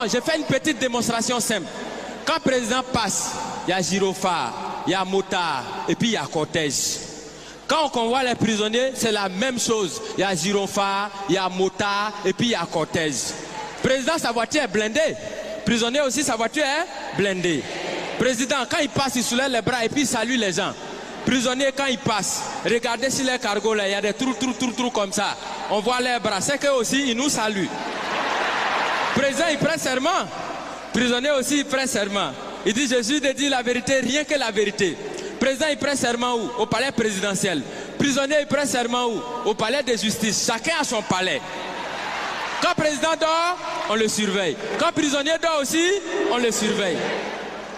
Je fais une petite démonstration simple. Quand le président passe, il y a gyrophare, il y a motard et puis il y a cortège. Quand on convoie les prisonniers, c'est la même chose. Il y a gyrophare, il y a motard et puis il y a cortège. Président, sa voiture est blindée. Prisonnier aussi, sa voiture est blindée. Président, quand il passe, il soulève les bras et puis il salue les gens. Prisonnier, quand il passe, regardez sur les cargos là, il y a des trous comme ça. On voit les bras, c'est qu'eux aussi, ils nous saluent. Président, il prête serment. Prisonnier aussi, il prête serment. Il dit, Jésus de dire la vérité, rien que la vérité. Président, il prête serment où? Au palais présidentiel. Prisonnier, il prête serment où? Au palais de justice. Chacun a son palais. Quand le président dort, on le surveille. Quand le prisonnier dort aussi, on le surveille.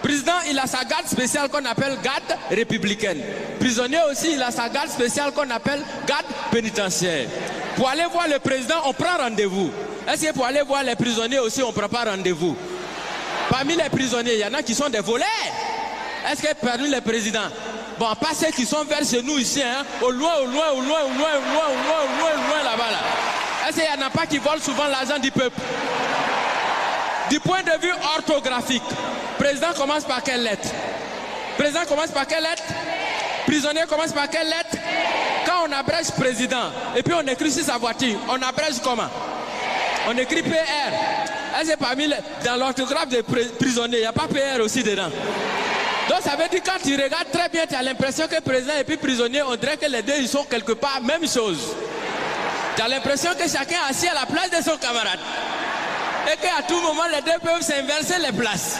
Président, il a sa garde spéciale qu'on appelle garde républicaine. Prisonnier aussi, il a sa garde spéciale qu'on appelle garde pénitentiaire. Pour aller voir le président, on prend rendez-vous. Est-ce que pour aller voir les prisonniers aussi, on ne prend pas rendez-vous? Parmi les prisonniers, il y en a qui sont des voleurs. Est-ce que parmi les présidents, bon, pas ceux qui sont vers chez nous ici, hein, au loin là-bas là. Est-ce qu'il n'y en a pas qui volent souvent l'argent du peuple? Du point de vue orthographique, président commence par quelle lettre? Président commence par quelle lettre? Prisonnier commence par quelle lettre? Quand on abrège président, et puis on écrit sur sa voiture, on abrège comment? On écrit PR. Est-ce que parmi dans l'orthographe des prisonniers, il n'y a pas PR aussi dedans? Donc ça veut dire quand tu regardes très bien, tu as l'impression que président et puis prisonnier, on dirait que les deux ils sont quelque part même chose. Tu as l'impression que chacun est assis à la place de son camarade. Et qu'à tout moment, les deux peuvent s'inverser les places.